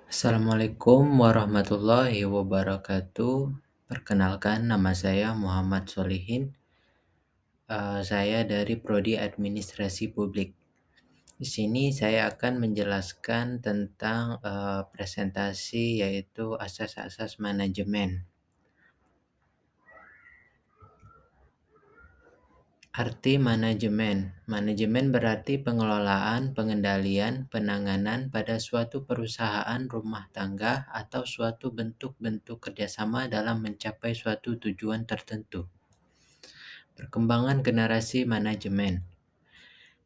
Assalamualaikum warahmatullahi wabarakatuh. Perkenalkan, nama saya Muhammad Solihin. Saya dari Prodi Administrasi Publik. Di sini saya akan menjelaskan tentang presentasi yaitu asas-asas manajemen. Arti manajemen. Manajemen berarti pengelolaan, pengendalian, penanganan pada suatu perusahaan rumah tangga atau suatu bentuk-bentuk kerjasama dalam mencapai suatu tujuan tertentu. Perkembangan generasi manajemen.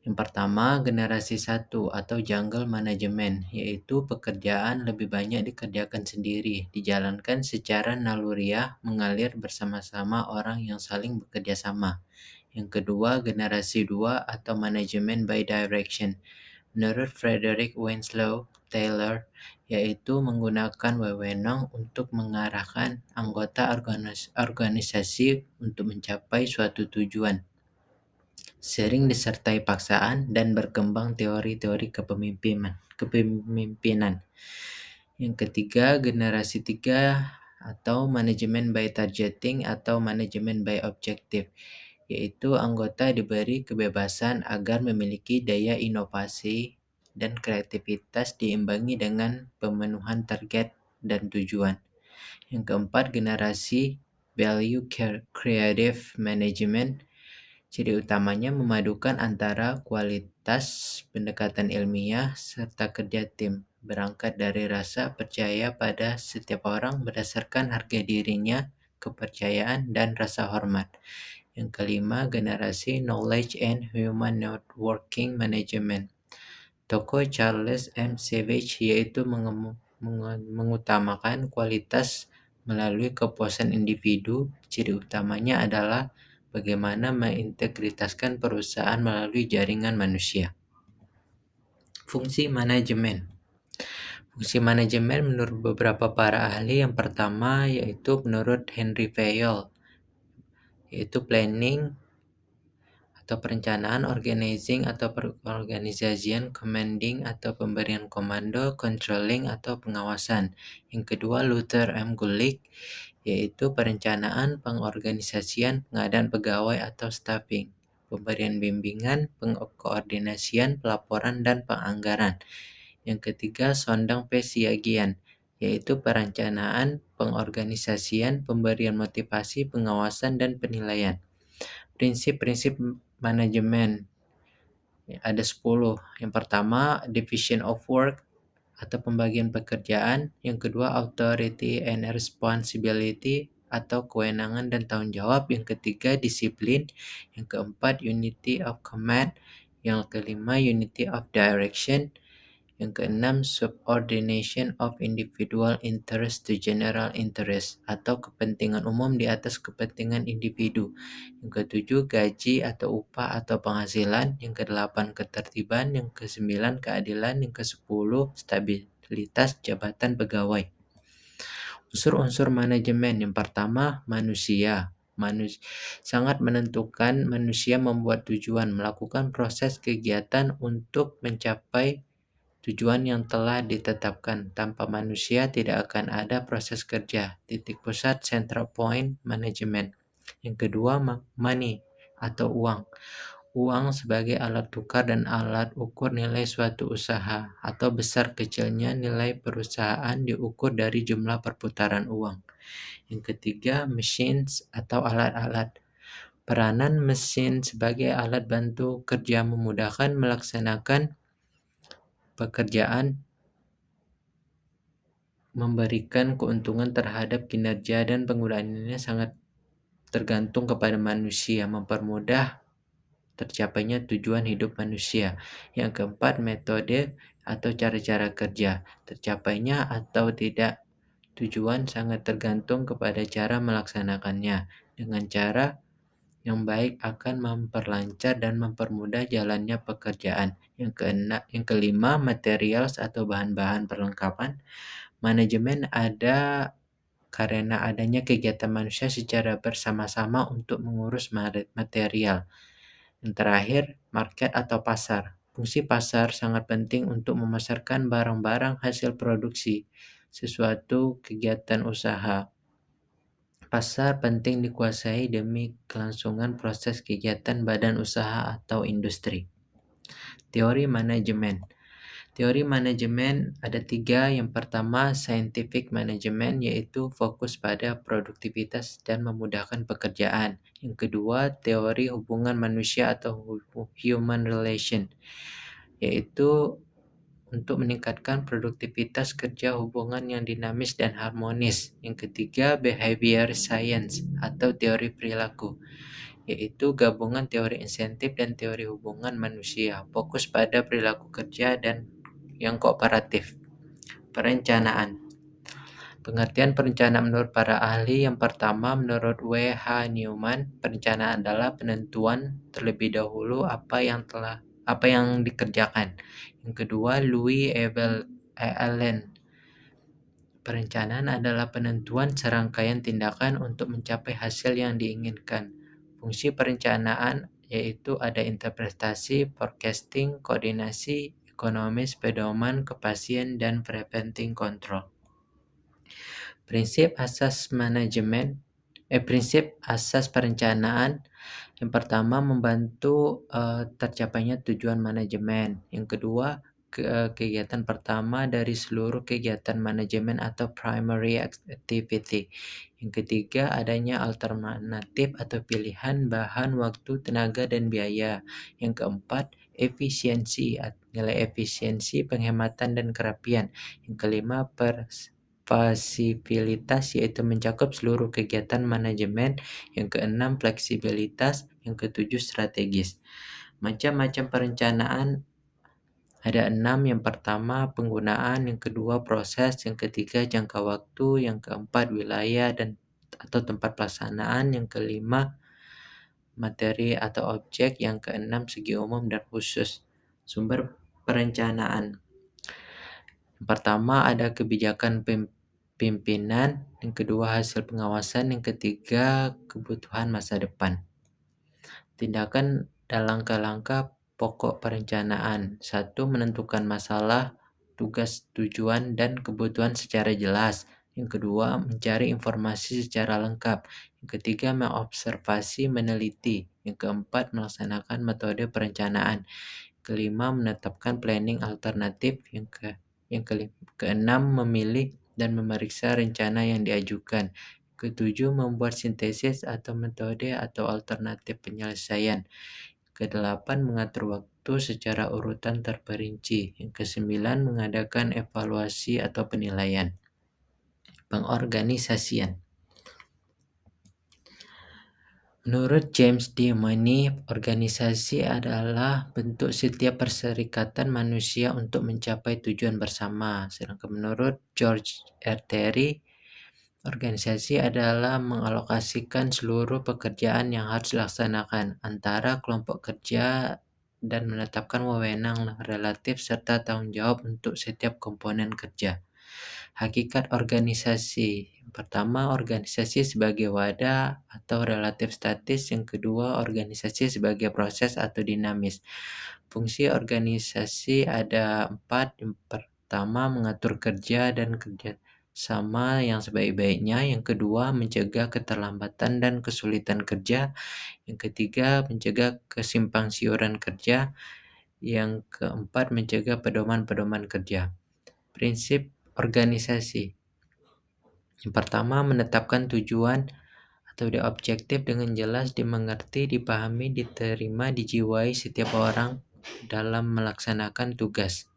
Yang pertama, generasi 1 atau jungle management, yaitu pekerjaan lebih banyak dikerjakan sendiri, dijalankan secara naluriah, mengalir bersama-sama orang yang saling bekerja sama. Yang kedua, generasi 2 atau manajemen by direction. Menurut Frederick Winslow Taylor, yaitu menggunakan wewenang untuk mengarahkan anggota organisasi untuk mencapai suatu tujuan. Sering disertai paksaan dan berkembang teori-teori kepemimpinan. Yang ketiga, generasi 3 atau manajemen by targeting atau manajemen by objective, yaitu anggota diberi kebebasan agar memiliki daya inovasi dan kreativitas diimbangi dengan pemenuhan target dan tujuan. Yang keempat, generasi value creative management. Ciri utamanya memadukan antara kualitas pendekatan ilmiah serta kerja tim, berangkat dari rasa percaya pada setiap orang berdasarkan harga dirinya, kepercayaan, dan rasa hormat. Yang kelima, generasi knowledge and human networking management. Tokoh Charles M. Savage yaitu mengutamakan kualitas melalui kepuasan individu. Ciri utamanya adalah bagaimana mengintegritaskan perusahaan melalui jaringan manusia. Fungsi manajemen. Fungsi manajemen menurut beberapa para ahli, yang pertama yaitu menurut Henry Fayol, yaitu planning atau perencanaan, organizing atau perorganisasian, commanding atau pemberian komando, controlling atau pengawasan. Yang kedua, Luther M. Gulick, yaitu perencanaan, pengorganisasian, pengadaan pegawai atau staffing, pemberian bimbingan, pengkoordinasian, pelaporan, dan penganggaran. Yang ketiga, Sondang P. Siagian, yaitu perencanaan, pengorganisasian, pemberian motivasi, pengawasan, dan penilaian. Prinsip-prinsip manajemen ada 10. Yang pertama, division of work atau pembagian pekerjaan. Yang kedua, authority and responsibility atau kewenangan dan tanggung jawab. Yang ketiga, disiplin. Yang keempat, unity of command. Yang kelima, unity of direction. Yang keenam, subordination of individual interest to general interest atau kepentingan umum di atas kepentingan individu. Yang ketujuh, gaji atau upah atau penghasilan. Yang kedelapan, ketertiban. Yang kesembilan, keadilan. Yang kesepuluh, stabilitas jabatan pegawai. Unsur-unsur manajemen. Yang pertama, manusia. Sangat menentukan manusia membuat tujuan, melakukan proses kegiatan untuk mencapai tujuan yang telah ditetapkan. Tanpa manusia tidak akan ada proses kerja. Titik pusat, central point, manajemen. Yang kedua, money atau uang. Uang sebagai alat tukar dan alat ukur nilai suatu usaha, atau besar kecilnya nilai perusahaan diukur dari jumlah perputaran uang. Yang ketiga, machines atau alat-alat. Peranan mesin sebagai alat bantu kerja memudahkan melaksanakan pekerjaan, memberikan keuntungan terhadap kinerja, dan penggunaannya sangat tergantung kepada manusia, mempermudah tercapainya tujuan hidup manusia. Yang keempat, metode atau cara-cara kerja. Tercapainya atau tidak tujuan sangat tergantung kepada cara melaksanakannya. Dengan cara yang baik akan memperlancar dan mempermudah jalannya pekerjaan. Yang kelima, materials atau bahan-bahan perlengkapan. Manajemen ada karena adanya kegiatan manusia secara bersama-sama untuk mengurus material. Yang terakhir, market atau pasar. Fungsi pasar sangat penting untuk memasarkan barang-barang hasil produksi, sesuatu kegiatan usaha. Pasar penting dikuasai demi kelangsungan proses kegiatan badan usaha atau industri. Teori manajemen. Teori manajemen ada tiga. Yang pertama, scientific management, yaitu fokus pada produktivitas dan memudahkan pekerjaan. Yang kedua, teori hubungan manusia atau human relation, yaitu untuk meningkatkan produktivitas kerja hubungan yang dinamis dan harmonis. Yang ketiga, behavior science atau teori perilaku, yaitu gabungan teori insentif dan teori hubungan manusia, fokus pada perilaku kerja dan yang kooperatif. Perencanaan. Pengertian perencanaan menurut para ahli. Yang pertama, menurut W. H. Newman, perencanaan adalah penentuan terlebih dahulu apa yang dikerjakan. Yang kedua, Louis Allen, perencanaan adalah penentuan serangkaian tindakan untuk mencapai hasil yang diinginkan. Fungsi perencanaan yaitu ada interpretasi, forecasting, koordinasi, ekonomis, pedoman, kepastian, dan preventing control. Prinsip asas perencanaan. Yang pertama, membantu tercapainya tujuan manajemen. Yang kedua, kegiatan pertama dari seluruh kegiatan manajemen atau primary activity. Yang ketiga, adanya alternatif atau pilihan bahan, waktu, tenaga, dan biaya. Yang keempat, efisiensi, nilai efisiensi, penghematan, dan kerapian. Yang kelima, fasilitas, yaitu mencakup seluruh kegiatan manajemen. Yang keenam, fleksibilitas. Yang ketujuh, strategis. Macam-macam perencanaan ada 6. Yang pertama, penggunaan. Yang kedua, proses. Yang ketiga, jangka waktu. Yang keempat, wilayah atau tempat pelaksanaan. Yang kelima, materi atau objek. Yang keenam, segi umum dan khusus. Sumber perencanaan. Yang pertama, ada kebijakan pimpinan. Yang kedua, hasil pengawasan. Yang ketiga, kebutuhan masa depan. Tindakan dan langkah-langkah pokok perencanaan. 1. Menentukan masalah, tugas, tujuan, dan kebutuhan secara jelas. Yang kedua, mencari informasi secara lengkap. Yang ketiga, mengobservasi, meneliti. Yang keempat, melaksanakan metode perencanaan. Kelima, menetapkan planning alternatif. Keenam, memilih dan memeriksa rencana yang diajukan. Ketujuh, membuat sintesis atau metode atau alternatif penyelesaian. Kedelapan, mengatur waktu secara urutan terperinci. Yang kesembilan, mengadakan evaluasi atau penilaian. Pengorganisasian. Menurut James D. Money, organisasi adalah bentuk setiap perserikatan manusia untuk mencapai tujuan bersama. Sedangkan menurut George R. Terry, organisasi adalah mengalokasikan seluruh pekerjaan yang harus dilaksanakan antara kelompok kerja dan menetapkan wewenang relatif serta tanggung jawab untuk setiap komponen kerja. Hakikat organisasi. Pertama, organisasi sebagai wadah atau relatif statis. Yang kedua, organisasi sebagai proses atau dinamis. Fungsi organisasi ada 4. Yang pertama, mengatur kerja dan kerja sama yang sebaik-baiknya. Yang kedua, mencegah keterlambatan dan kesulitan kerja. Yang ketiga, mencegah kesimpangsiuran kerja. Yang keempat, mencegah pedoman-pedoman kerja. Prinsip organisasi. Yang pertama, menetapkan tujuan atau objektif dengan jelas dimengerti, dipahami, diterima, dijiwai setiap orang dalam melaksanakan tugas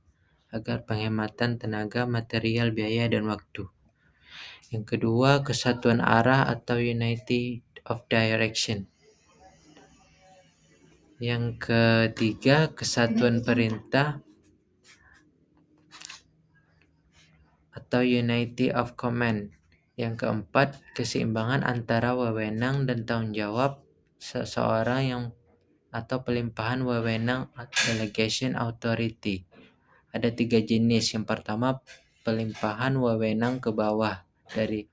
agar penghematan tenaga, material, biaya, dan waktu. Yang kedua, kesatuan arah atau unity of direction. Yang ketiga, kesatuan perintah atau unity of command. Yang keempat, keseimbangan antara wewenang dan tanggung jawab seseorang atau pelimpahan wewenang, delegation authority. Ada 3 jenis. Yang pertama, pelimpahan wewenang ke bawah dari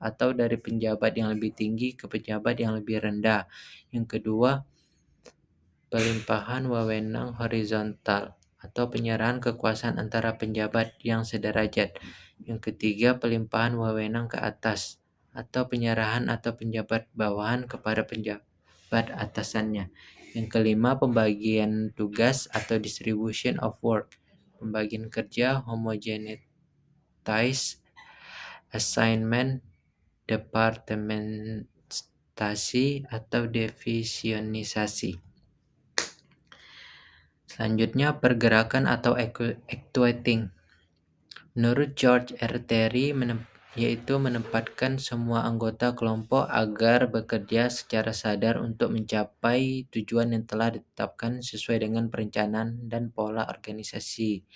penjabat yang lebih tinggi ke pejabat yang lebih rendah. Yang kedua, pelimpahan wewenang horizontal atau penyerahan kekuasaan antara penjabat yang sederajat. Yang ketiga, pelimpahan wewenang ke atas atau penyerahan atau penjabat bawahan kepada penjabat atasannya. Yang kelima, pembagian tugas atau distribution of work. Pembagian kerja, homogenized assignment, departementasi atau divisionisasi. Selanjutnya, pergerakan atau actuating. Menurut George R. Terry, yaitu menempatkan semua anggota kelompok agar bekerja secara sadar untuk mencapai tujuan yang telah ditetapkan sesuai dengan perencanaan dan pola organisasi.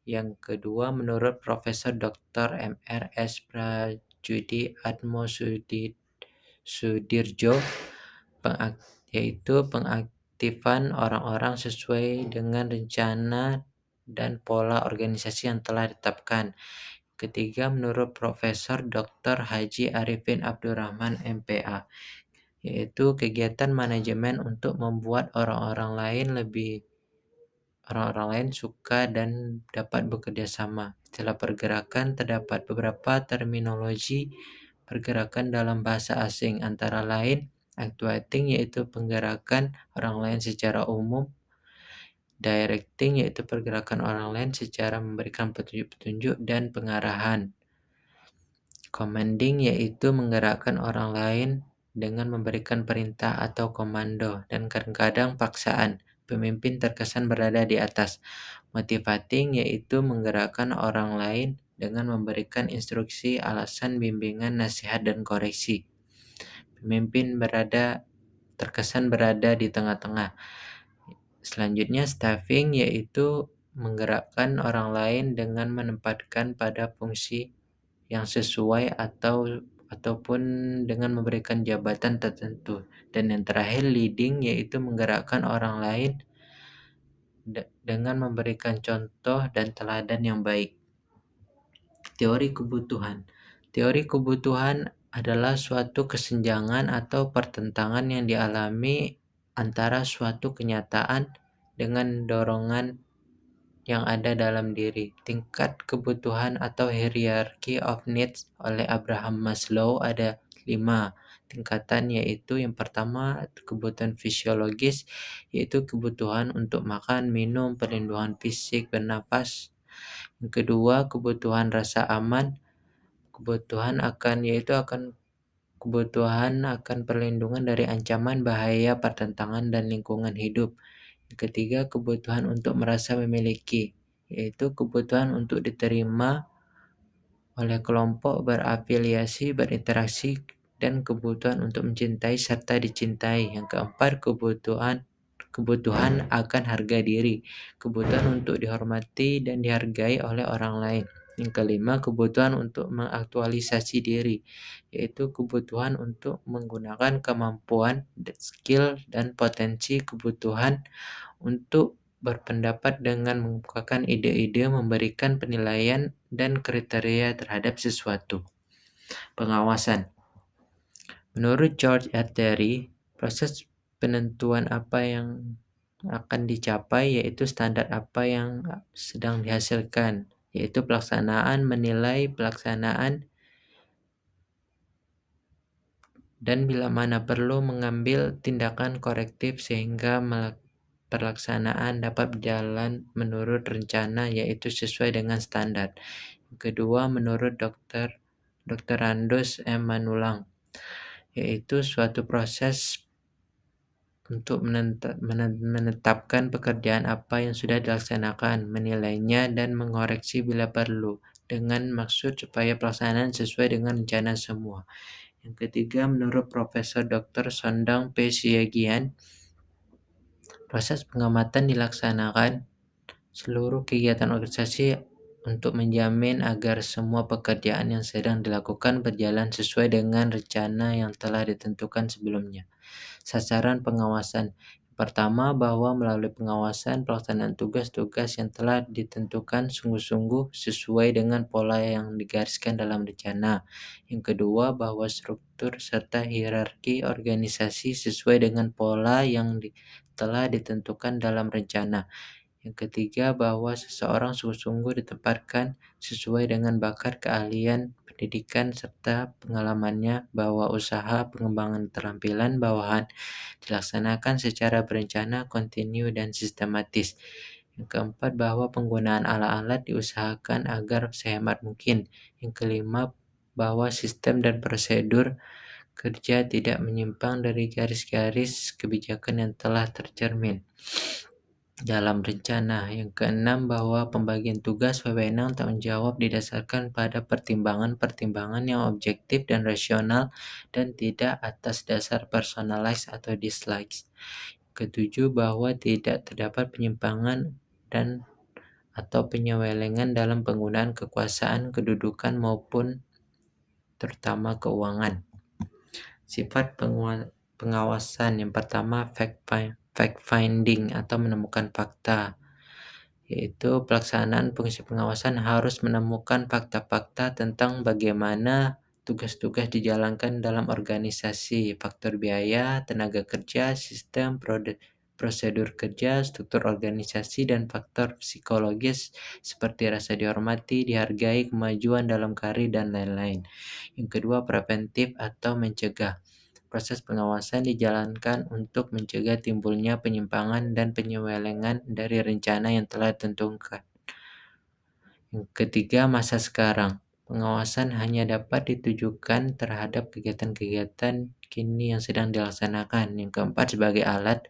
Yang kedua, menurut Profesor Dr. M.R. S. Prajudi Sudirjo, yaitu pengaktifan orang-orang sesuai dengan rencana dan pola organisasi yang telah ditetapkan. Ketiga, menurut Profesor Dr. Haji Arifin Abdurrahman MPA, yaitu kegiatan manajemen untuk membuat orang-orang lain suka dan dapat bekerja sama. Setelah pergerakan, terdapat beberapa terminologi pergerakan dalam bahasa asing, antara lain actuating, yaitu penggerakan orang lain secara umum; directing, yaitu pergerakan orang lain secara memberikan petunjuk-petunjuk dan pengarahan; commanding, yaitu menggerakkan orang lain dengan memberikan perintah atau komando; dan kadang-kadang paksaan. Pemimpin terkesan berada di atas. Motivating, yaitu menggerakkan orang lain dengan memberikan instruksi, alasan, bimbingan, nasihat, dan koreksi. Pemimpin terkesan berada di tengah-tengah. Selanjutnya, staffing, yaitu menggerakkan orang lain dengan menempatkan pada fungsi yang sesuai ataupun dengan memberikan jabatan tertentu. Dan yang terakhir, leading, yaitu menggerakkan orang lain dengan memberikan contoh dan teladan yang baik. Teori kebutuhan. Teori kebutuhan adalah suatu kesenjangan atau pertentangan yang dialami antara suatu kenyataan dengan dorongan yang ada dalam diri. Tingkat kebutuhan atau hierarchy of needs oleh Abraham Maslow ada 5 tingkatan, yaitu yang pertama, kebutuhan fisiologis, yaitu kebutuhan untuk makan, minum, perlindungan fisik, bernapas. Yang kedua, kebutuhan rasa aman, kebutuhan akan perlindungan dari ancaman, bahaya, pertentangan, dan lingkungan hidup. Yang ketiga, kebutuhan untuk merasa memiliki, yaitu kebutuhan untuk diterima oleh kelompok, berafiliasi, berinteraksi, dan kebutuhan untuk mencintai serta dicintai. Yang keempat, kebutuhan akan harga diri, kebutuhan untuk dihormati dan dihargai oleh orang lain. Yang kelima, kebutuhan untuk mengaktualisasi diri, yaitu kebutuhan untuk menggunakan kemampuan, skill, dan potensi. Kebutuhan untuk berpendapat dengan mengemukakan ide-ide, memberikan penilaian dan kriteria terhadap sesuatu. Pengawasan. Menurut George R. Terry, proses penentuan apa yang akan dicapai yaitu standar apa yang sedang dihasilkan, yaitu pelaksanaan, menilai pelaksanaan, dan bila mana perlu mengambil tindakan korektif sehingga pelaksanaan dapat berjalan menurut rencana, yaitu sesuai dengan standar. Yang kedua, menurut Dr. Randus M. Manulang, yaitu suatu proses untuk menetapkan pekerjaan apa yang sudah dilaksanakan, menilainya, dan mengoreksi bila perlu, dengan maksud supaya pelaksanaan sesuai dengan rencana semua. Yang ketiga, menurut Profesor Dr. Sondang P. Siagian, proses pengamatan dilaksanakan seluruh kegiatan organisasi untuk menjamin agar semua pekerjaan yang sedang dilakukan berjalan sesuai dengan rencana yang telah ditentukan sebelumnya. Sasaran pengawasan. Pertama, bahwa melalui pengawasan pelaksanaan tugas-tugas yang telah ditentukan sungguh-sungguh sesuai dengan pola yang digariskan dalam rencana. Yang kedua, bahwa struktur serta hierarki organisasi sesuai dengan pola yang telah ditentukan dalam rencana. Yang ketiga, bahwa seseorang sungguh-sungguh ditempatkan sesuai dengan bakat, keahlian, pendidikan, serta pengalamannya, bahwa usaha pengembangan keterampilan bawahan dilaksanakan secara berencana, kontinu, dan sistematis. Yang keempat, bahwa penggunaan alat-alat diusahakan agar sehemat mungkin. Yang kelima, bahwa sistem dan prosedur kerja tidak menyimpang dari garis-garis kebijakan yang telah tercermin dalam rencana. Yang keenam, bahwa pembagian tugas, wewenang, tanggung jawab didasarkan pada pertimbangan-pertimbangan yang objektif dan rasional dan tidak atas dasar personalize atau dislikes. Ketujuh, bahwa tidak terdapat penyimpangan dan atau penyelewengan dalam penggunaan kekuasaan, kedudukan maupun terutama keuangan. Sifat pengawasan yang pertama, fact finding atau menemukan fakta, yaitu pelaksanaan fungsi pengawasan harus menemukan fakta-fakta tentang bagaimana tugas-tugas dijalankan dalam organisasi, faktor biaya, tenaga kerja, sistem, prosedur kerja, struktur organisasi, dan faktor psikologis seperti rasa dihormati, dihargai, kemajuan dalam karir, dan lain-lain. Yang kedua, preventif atau mencegah. Proses pengawasan dijalankan untuk mencegah timbulnya penyimpangan dan penyelewengan dari rencana yang telah ditentukan. Yang ketiga, masa sekarang. Pengawasan hanya dapat ditujukan terhadap kegiatan-kegiatan kini yang sedang dilaksanakan. Yang keempat, sebagai alat.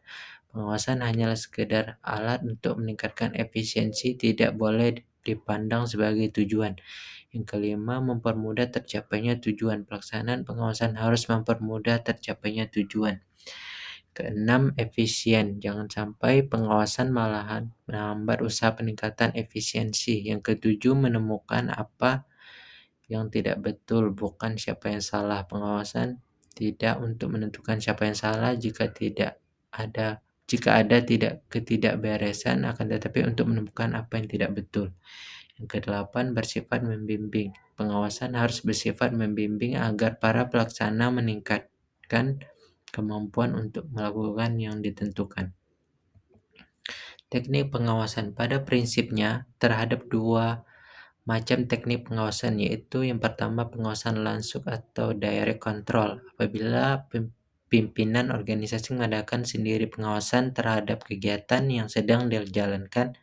Pengawasan hanyalah sekedar alat untuk meningkatkan efisiensi, tidak boleh dipandang sebagai tujuan. Yang kelima, mempermudah tercapainya tujuan. Pelaksanaan pengawasan harus mempermudah tercapainya tujuan. Keenam, efisien. Jangan sampai pengawasan malahan menghambat usaha peningkatan efisiensi. Yang ketujuh, menemukan apa yang tidak betul, bukan siapa yang salah. Pengawasan tidak untuk menentukan siapa yang salah jika ada tidak ketidakberesan, akan tetapi untuk menemukan apa yang tidak betul. Yang kedelapan, bersifat membimbing. Pengawasan harus bersifat membimbing agar para pelaksana meningkatkan kemampuan untuk melakukan yang ditentukan. Teknik pengawasan pada prinsipnya terhadap dua macam teknik pengawasan, yaitu yang pertama pengawasan langsung atau direct control. Apabila pimpinan organisasi mengadakan sendiri pengawasan terhadap kegiatan yang sedang dijalankan,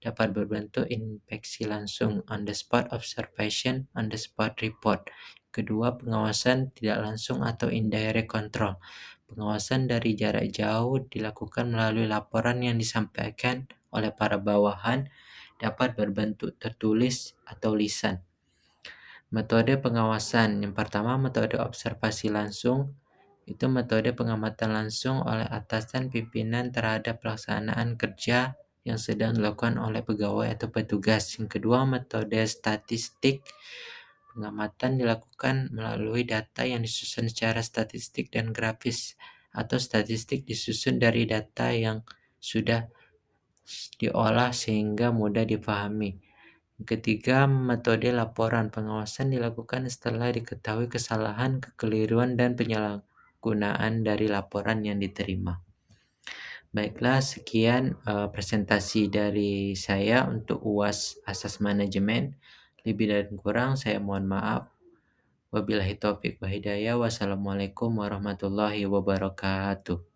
dapat berbentuk inspeksi langsung, on the spot observation, on the spot report. Kedua, pengawasan tidak langsung atau indirect control. Pengawasan dari jarak jauh dilakukan melalui laporan yang disampaikan oleh para bawahan, dapat berbentuk tertulis atau lisan. Metode pengawasan yang pertama, metode observasi langsung, itu metode pengamatan langsung oleh atasan pimpinan terhadap pelaksanaan kerja yang sedang dilakukan oleh pegawai atau petugas. Yang kedua, metode statistik. Pengamatan dilakukan melalui data yang disusun secara statistik dan grafis, atau statistik disusun dari data yang sudah diolah sehingga mudah dipahami. Yang ketiga, metode laporan. Pengawasan dilakukan setelah diketahui kesalahan, kekeliruan, dan penyalahgunaan dari laporan yang diterima. Baiklah, sekian presentasi dari saya untuk UAS Asas Manajemen. Lebih dan kurang saya mohon maaf. Wabillahi taufiq wa hidayah. Wassalamualaikum warahmatullahi wabarakatuh.